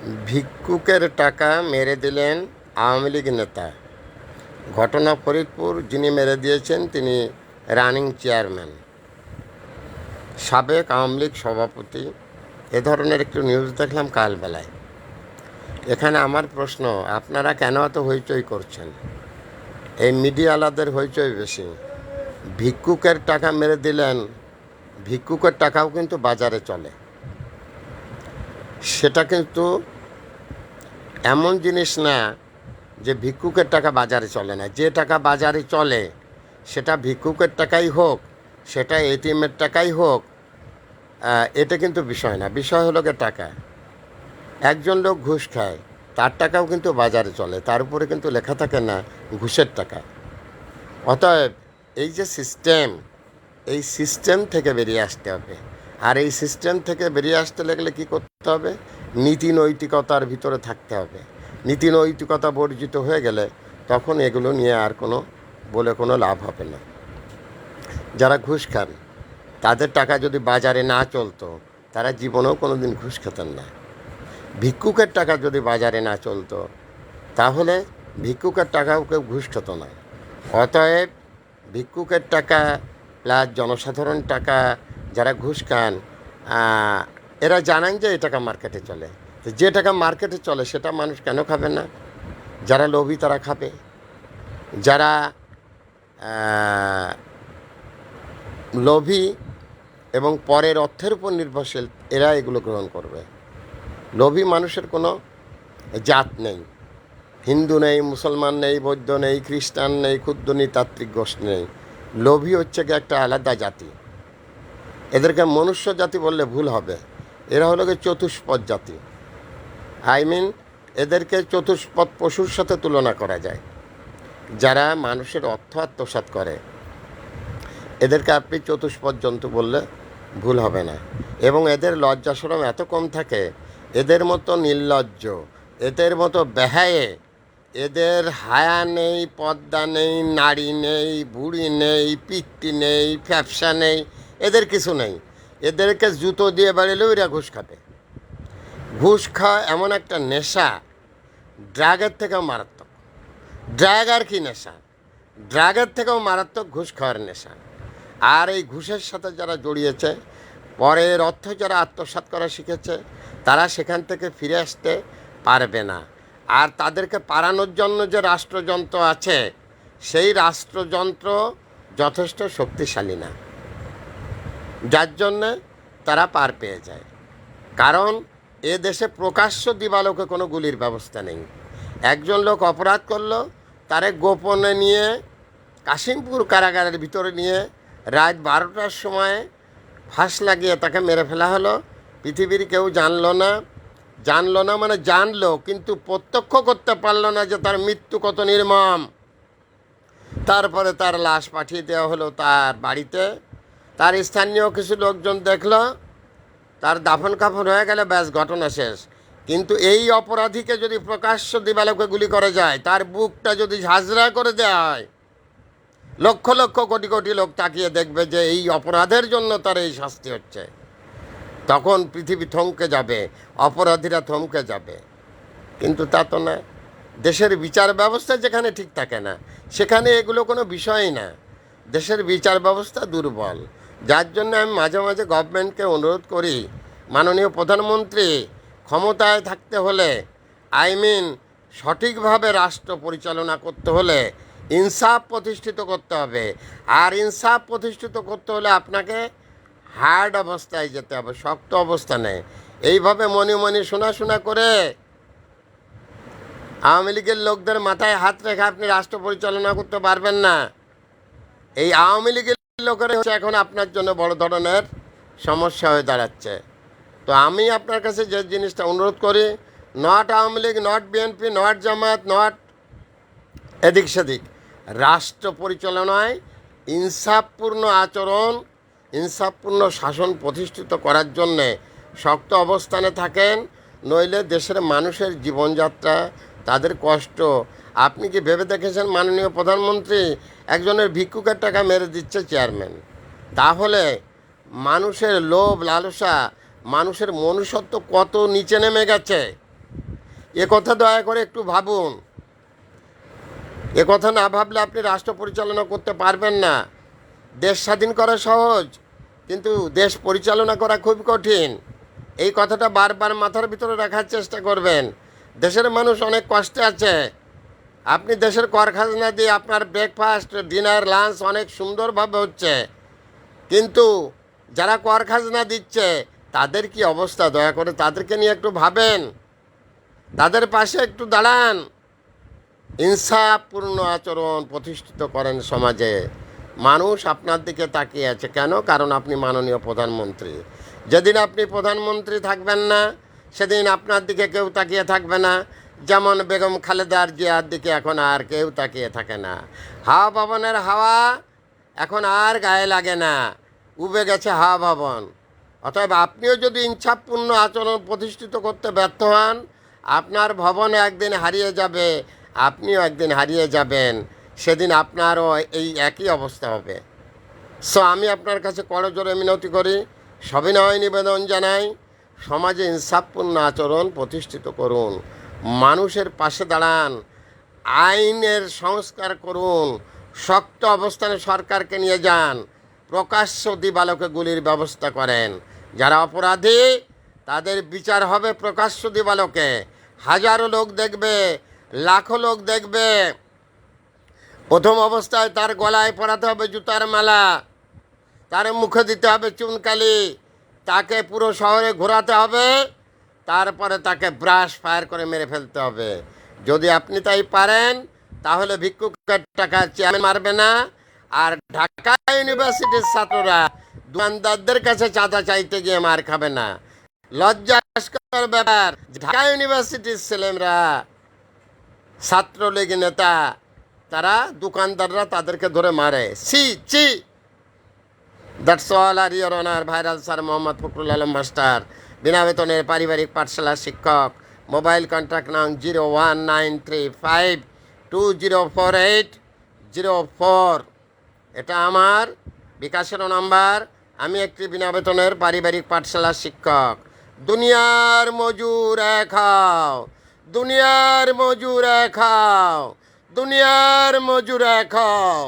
ভিক্ষুকের টাকা মেরে দিলেন আওয়ামী লীগ নেতা। ঘটনা ফরিদপুর। যিনি মেরে দিয়েছেন তিনি রানিং চেয়ারম্যান, সাবেক আওয়ামী লীগ সভাপতি। এ ধরনের একটু নিউজ দেখলাম কালবেলায়। এখানে আমার প্রশ্ন, আপনারা কেন এত হইচই করছেন? এই মিডিয়াওয়ালাদের হইচই বেশি। ভিক্ষুকের টাকা মেরে দিলেন, ভিক্ষুকের টাকাও কিন্তু বাজারে চলে। সেটা কিন্তু এমন জিনিস না যে ভিক্ষুকের টাকা বাজারে চলে না। যে টাকা বাজারে চলে সেটা ভিক্ষুকের টাকাই হোক, সেটা এটিএমের টাকাই হোক, এটা কিন্তু বিষয় না। বিষয় হলো গিয়ে টাকা। একজন লোক ঘুষ খায়, তার টাকাও কিন্তু বাজারে চলে, তার উপরে কিন্তু লেখা থাকে না ঘুষের টাকা। অতএব এই যে সিস্টেম, এই সিস্টেম থেকে বেরিয়ে আসতে হবে। আর এই সিস্টেম থেকে বেরিয়ে আসতে লাগলে কী করতে হবে? নীতি নৈতিকতার ভিতরে থাকতে হবে। নীতি নৈতিকতা বর্জিত হয়ে গেলে তখন এগুলো নিয়ে আর কোনো লাভ হবে না। যারা ঘুষ খান তাদের টাকা যদি বাজারে না চলতো, তারা জীবনেও কোনো দিন ঘুষ খেতেন না। ভিক্ষুকের টাকা যদি বাজারে না চলতো, তাহলে ভিক্ষুকের টাকাও কেউ ঘুষ খেত না। অতএব ভিক্ষুকের টাকা প্লাস জনসাধারণ টাকা যারা ঘুষ খান, এরা জানেন যে এই টাকা মার্কেটে চলে। তো যে টাকা মার্কেটে চলে সেটা মানুষ কেন খাবে না? যারা লোভী তারা খাবে, যারা লোভী এবং পরের অর্থের উপর নির্ভরশীল, এরা এগুলো গ্রহণ করবে। লোভী মানুষের কোনো জাত নেই। হিন্দু নেই, মুসলমান নেই, বৌদ্ধ নেই, খ্রিস্টান নেই, ক্ষুদ্র নৃতাত্ত্বিক গোষ্ঠী নেই। লোভী হচ্ছে কি একটা আলাদা জাতি। এদেরকে মনুষ্য জাতি বললে ভুল হবে। এরা হলো গিয়ে চতুষ্পদ জাতি। এদেরকে চতুষ্পদ পশুর সাথে তুলনা করা যায়। যারা মানুষের অর্থ আত্মসাৎ করে, এদেরকে আপনি চতুষ্পদ জন্তু বললে ভুল হবে না। এবং এদের লজ্জা শরম এত কম থাকে, এদের মতো নির্লজ্জ, এদের মতো বেহায়ে, এদের হায়া নেই, পর্দা নেই, নারী নেই, বুড়ি নেই, পিত্তি নেই, ফ্যাপসা নেই, এদের কিছু নেই। এদেরকে জুতো দিয়ে বাড়িলেও এরা ঘুষ খাবে। ঘুষ খাওয়া এমন একটা নেশা, ড্রাগের থেকেও মারাত্মক। ড্রাগ আর কি নেশা? ড্রাগের থেকেও মারাত্মক ঘুষ খাওয়ার নেশা। আর এই ঘুষের সাথে যারা জড়িয়েছে, পরের অর্থ যারা আত্মসাৎ করা শিখেছে, তারা সেখান থেকে ফিরে আসতে পারবে না। আর তাদেরকে পারানোর জন্য যে রাষ্ট্রযন্ত্র আছে, সেই রাষ্ট্রযন্ত্র যথেষ্ট শক্তিশালী না, যার জন্যে তারা পার পেয়ে যায়। কারণ এ দেশে প্রকাশ্য দিবালোকে কোনো গুলির ব্যবস্থা নেই। একজন লোক অপরাধ করলো, তারে গোপনে নিয়ে কাশিমপুর কারাগারের ভিতরে নিয়ে রাত 12টার সময় ফাঁস লাগিয়ে তাকে মেরে ফেলা হলো। পৃথিবীর কেউ জানলো না মানে জানলো, কিন্তু প্রত্যক্ষ করতে পারলো না যে তার মৃত্যু কত নির্মম। তারপরে তার লাশ পাঠিয়ে দেওয়া হলো তার বাড়িতে। তার স্থানীয় কিছু লোকজন দেখলো, তার দাফন কাফন হয়ে গেলে ব্যাস, ঘটনা শেষ। কিন্তু এই অপরাধীকে যদি প্রকাশ্য দিবালোকে গুলি করা যায়, তার বুকটা যদি ঝাঁঝরা করে দেওয়া হয়, লক্ষ লক্ষ কোটি কোটি লোক তাকিয়ে দেখবে যে এই অপরাধের জন্য তার এই শাস্তি হচ্ছে। তখন পৃথিবী থমকে যাবে, অপরাধীরা থমকে যাবে। কিন্তু তা তো না। দেশের বিচার ব্যবস্থা যেখানে ঠিক থাকে না, সেখানে এগুলো কোনো বিষয়ই না। দেশের বিচার ব্যবস্থা দুর্বল, যার জন্য আমি মাঝে মাঝে গভর্নমেন্টকে অনুরোধ করি, মাননীয় প্রধানমন্ত্রী, ক্ষমতায় থাকতে হলে, সঠিকভাবে রাষ্ট্র পরিচালনা করতে হলে ইনসাফ প্রতিষ্ঠিত করতে হবে। আর ইনসাফ প্রতিষ্ঠিত করতে হলে আপনাকে হার্ড অবস্থায় যেতে হবে, শক্ত অবস্থানে। এইভাবে মনে শোনা করে আওয়ামী লীগের লোকদের মাথায় হাত রেখে আপনি রাষ্ট্র পরিচালনা করতে পারবেন না। এই আওয়ামী লীগের লোকেরা হচ্ছে এখন আপনার জন্য বড় ধরনের সমস্যা হয়ে দাঁড়াচ্ছে। তো আমি আপনার কাছে যে জিনিসটা অনুরোধ করি, not Awami League, not BNP, not Jamaat, not এদিক সেদিক, রাষ্ট্র পরিচালনায় ইনসাফপূর্ণ আচরণ, ইনসাফপূর্ণ শাসন প্রতিষ্ঠিত করার জন্যে শক্ত অবস্থানে থাকেন। নইলে দেশের মানুষের জীবনযাত্রা, তাদের কষ্ট, আপনি কি ভেবে দেখেছেন মাননীয় প্রধানমন্ত্রী একজনের ভিক্ষুকের টাকা মেরে দিচ্ছে চেয়ারম্যান? তাহলে মানুষের লোভ লালসা, মানুষের মনুষ্যত্ব কত নিচে নেমে গেছে। এ কথা দয়া করে একটু ভাবুন। এ কথা না ভাবলে আপনি রাষ্ট্র পরিচালনা করতে পারবেন না। দেশ স্বাধীন করা সহজ, কিন্তু দেশ পরিচালনা করা খুব কঠিন। এই কথাটা বারবার মাথার ভিতরে রাখার চেষ্টা করবেন। দেশের মানুষ অনেক কষ্টে আছে। আপনি দেশের কর খাজনা দিয়ে আপনার ব্রেকফাস্ট, ডিনার, লাঞ্চ অনেক সুন্দরভাবে হচ্ছে, কিন্তু যারা কর খাজনা দিচ্ছে তাদের কি অবস্থা? দয়া করে তাদেরকে নিয়ে একটু ভাবেন, তাদের পাশে একটু দাঁড়ান। ইনসাফপূর্ণ আচরণ প্রতিষ্ঠিত করেন সমাজে। মানুষ আপনার দিকে তাকিয়ে আছে কেন? কারণ আপনি মাননীয় প্রধানমন্ত্রী। যেদিন আপনি প্রধানমন্ত্রী থাকবেন না, সেদিন আপনার দিকে কেউ তাকিয়ে থাকবে না। যেমন বেগম খালেদার জিয়ার দিকে এখন আর কেউ তাকিয়ে থাকে না। হাওয়া ভবনের হাওয়া এখন আর গায়ে লাগে না, উবে গেছে হাওয়া ভবন। অতএব আপনিও যদি ইনসাফপূর্ণ আচরণ প্রতিষ্ঠিত করতে ব্যর্থ হন, আপনার ভবন একদিন হারিয়ে যাবে, আপনিও একদিন হারিয়ে যাবেন। সেদিন আপনারও এই একই অবস্থা হবে। সো আমি আপনার কাছে করজোড়ে মিনতি করি, সবিনয় নিবেদন জানাই, সমাজে ইনসাফপূর্ণ আচরণ প্রতিষ্ঠিত করুন, মানুষের পাশে দাঁড়ান, আইনের সংস্কার করুন, শক্ত অবস্থানে সরকারকে নিয়ে যান, প্রকাশ্য দিবালোকে গুলির ব্যবস্থা করেন। যারা অপরাধী তাদের বিচার হবে প্রকাশ্য দিবালোকে। হাজারো লোক দেখবে, লাখো লোক দেখবে। প্রথম অবস্থায় তার গলায় পরাতে হবে জুতার মালা, তার মুখে দিতে হবে চুনকালি, তাকে পুরো শহরে ঘোরাতে হবে, তারপরে তাকে ব্রাশ ফায়ার করে মেরে ফেলতে হবে। যদি আপনি তাই পারেন, তাহলে ভিক্ষুকের টাকা চেয়ারম্যান মারবে না। আর ঢাকা ইউনিভার্সিটির ছাত্ররা দোকানদারদের কাছে চাঁদা চাইতে গিয়ে মার খাবে না। লজ্জাস্কর ব্যাপার, ঢাকা ইউনিভার্সিটির ছেলেমেয়েরা, ছাত্রলীগ নেতা, তারা দোকানদাররা তাদেরকে ধরে মারে। সি চি। দ্যাটস অল আর your honour viral sir Mohammad Fakhrul Alam master, বিনা বেতনের পারিবারিক পাঠশালার শিক্ষক। মোবাইল কন্ট্যাক্ট নাম 01935204804। এটা আমার বিকাশের নাম্বার। আমি একটি বিনা বেতনের পারিবারিক পাঠশালার শিক্ষক। দুনিয়ার মজুর এক হও, দুনিয়ার মজুর এক হও, দুনিয়ার মজুর এক হও।